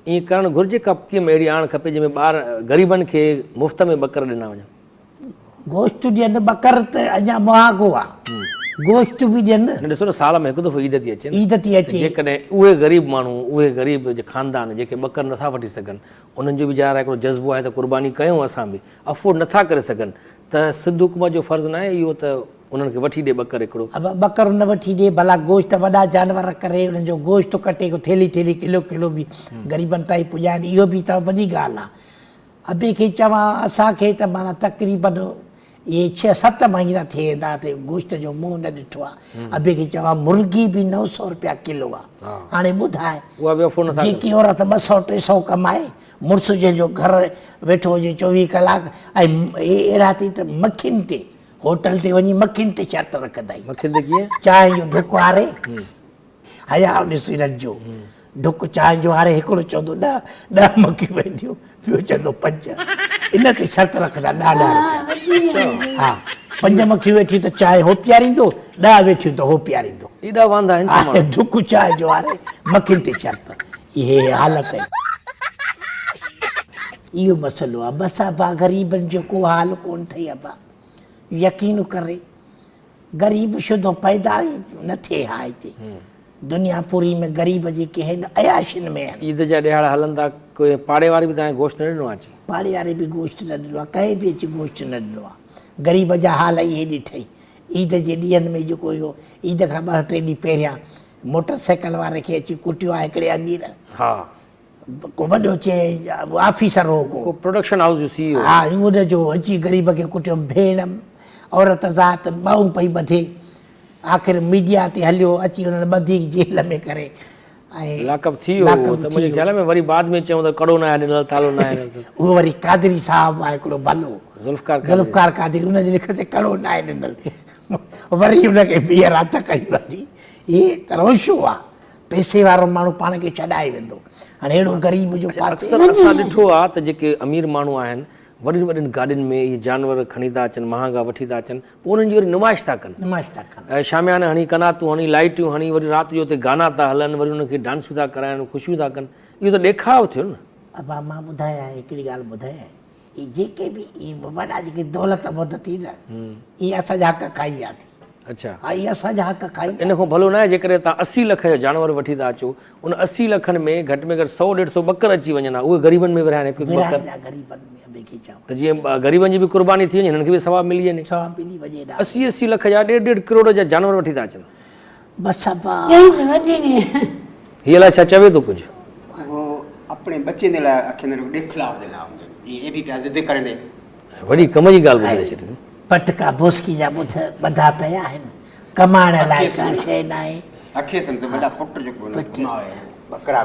ईअं करणु घुरिजे कपकीअ में अहिड़ी आण खपे जंहिंमें ॿार ग़रीबनि खे मुफ़्त में ॿकर ॾिना वञनि। गोश्त ॾियनि ॿकर त अञा महांगो आहे, गोश्त बि ॾियनि। ॾिसो न साल में हिकु दफ़ो ईद थी अचे, ईद थी अचे, जेकॾहिं उहे ग़रीब माण्हू उहे ग़रीब ख़ानदान जेके ॿकर नथा वठी सघनि, उन्हनि जो बि ज़ाहिर आहे हिकिड़ो जज़्बो आहे त क़ुर्बानी कयूं असां बि, अफोर्ड नथा करे सघनि त सिंध हुकूमत जो फ़र्ज़ु न आहे इहो त उन्हनि खे वठी ॾे ॿकर हिकिड़ो। अब ॿकर न वठी ॾे, भला गोश्त वॾा जानवर करे उन्हनि जो गोश्त कटे थेली थेली किलो किलो बि ग़रीबनि ताईं पुॼाइनि, इहो बि त वॾी ॻाल्हि आहे। अॿे खे चवां असांखे त माना तक़रीबन इहे 6-7 महीना थी वेंदा त गोश्त जो मुंहुं न ॾिठो आहे। अॿे खे चवां मुर्गी बि 900 रुपया किलो आहे। हाणे ॿुधाए जेकी औरत 200-300 कमाए, मुड़ुसु जंहिंजो घर वेठो हुजे 24 कलाक, ऐं अहिड़ा थी त मखियुनि ते होटल ते वञी मखियुनि ते शर्त रखंदा आहियूं। मखियुनि ते कीअं? चांहि जो ढुक हारे, हया ॾिस हिननि जो ढुक चांहि जो हारे, हिकिड़ो चवंदो 10 मखियूं वेंदियूं, ॿियो चवंदो 5। इन ते शर्त रखंदा 10 रुपया। हा, 5 मखियूं वेठियूं त चांहि हो पीआरींदो, 10 वेठियूं त हो पीआरींदो। एॾा वांदा आहिनि ढुक चांहि जो हारे, मखियुनि ते शर्त। इहे हालत आहे, इहो मसइलो आहे। बसि आहे ग़रीबनि जो को हाल कोन ठही आहे। यकीन करे ग़रीब शुद्धो पैदा ई न थिए हा हिते दुनिया पूरी में। ग़रीब जेके आहिनि अयाशिन में आहिनि। ईद जा ॾियारा हलनि था, कोई पाड़े वारे बि तव्हांखे गोश्त न ॾिनो आहे? अची पाड़े वारे बि गोश्त न ॾिनो आहे, कंहिं बि अची गोश्त न ॾिनो आहे। ग़रीब जा हाल इहे ॾिठई। ईद जे ॾींहंनि में जेको इहो ईद खां 2-3 ॾींहं पहिरियां मोटर साइकिल वारे खे अची कुटियो आहे हिकिड़े अमीर। हा, को वॾो चए ऑफिसर हो को प्रोडक्शन हाउस जो CEO। हा, उनजो अची ग़रीब खे कुटियो। भेण औरत ज़ात ॿाहूं पई ॿधे, आख़िर मीडिया ते हलियो, अची हुननि ॿधी जेल में करे ऐं लाकअप थी वियो। त मुंहिंजे ख़्याल में वरी बाद में चऊं त कड़ो न आहे ॾिनल, तालो न आहे। उहो वरी कादरी साहब आहे हिकिड़ो भलो, ज़ुल्फ़कार कादरी, उनजे लिख ते कड़ो न आहे ॾिनल। वरी हुनखे ॿीहर हथ कढी वठी। इहे त रोशो आहे, पैसे वारो माण्हू पाण खे छॾाए वेंदो। हाणे अहिड़ो ग़रीब जो पासे असां ॾिठो आहे त जेके अमीर माण्हू आहिनि वॾियुनि वॾियुनि गाॾियुनि में इहे जानवर खणी था अचनि, महांगा वठी था अचनि, पोइ उन्हनि जी वरी नुमाइश था कनि। ऐं शामियाने हणी कनातूं हणी, लाइटियूं हणी, वरी राति जो हुते गाना था हलनि, वरी उनखे डांसूं था कराइनि, ख़ुशियूं था कनि। इहो त ॾेखाव थियो न। अब मां ॿुधायां हिकिड़ी ॻाल्हि ॿुधायां, इहे जेके बि इहे वॾा जेके दौलत वध थी न, इहे असांजा हक़ खाई आहे। अच्छा, हा, इहे असांजा हक़ खाई। इन खां भलो न आहे जेकॾहिं तव्हां 80 लख जा जानवर वठी था अचो, उन 80 लखनि में घटि में घटि 100-150 ॿकर अची वञनि, उहे ग़रीबनि में विरहाइनि। त जीअं ग़रीबनि जी बि क़ुर्बानी थी वञे, हिननि खे बि सवाबु मिली वञे। 80 लख जा 1.5 करोड़ जा जानवर वठी था अचनि। हीअ अलाए छा चवे थो कुझु? अपने बच्चे जे लाइ अखियुनि जो ॾेखाव जे लाइ ये भी पिया ज़िद करंदे वॾी कम जी ॻाल्हि ॿुधाए छॾी। पटका बोस्की जा ॿधा पिया आहिनि, कमाइण लाइ का शइ न आहे।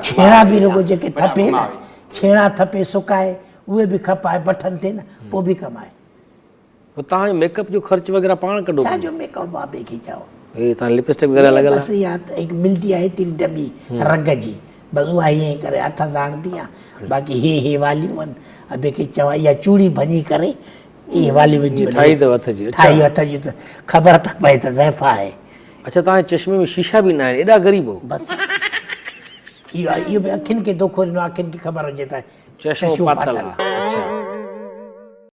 छेणा बि रुगो जेके थपे न, छेणा थपे सुकाए उहे बि खपाए बठनि ते न, पोइ बि कमाए। तव्हांजो मेकअप जो ख़र्च वग़ैरह पाण कढो? छाजो मेकअप बाबे खे चओ, हे तव्हां लिपस्टिक वग़ैरह लॻल आहे? बसि इहा हिकु मिलंदी आहे हेतिरी डॿी रंग जी, बसि उहा ईअं करे हथ सां हणंदी आहे। बाक़ी हे वालियूं आहिनि, अॿे खे चवां इहा चूड़ी भञी करे इहे वालियूं विझी ठाही अथव हथ जी? ठाही हथ जी, त ख़बर त पए त ज़ैफ़ा आहे। अच्छा, तव्हांजे चश्मे में शीशा बि न आहिनि, एॾा ग़रीब हो? बसि इहो बि अखियुनि खे दोखो ॾिनो, अखियुनि खे ख़बर हुजे त चश्मो पातल आहे।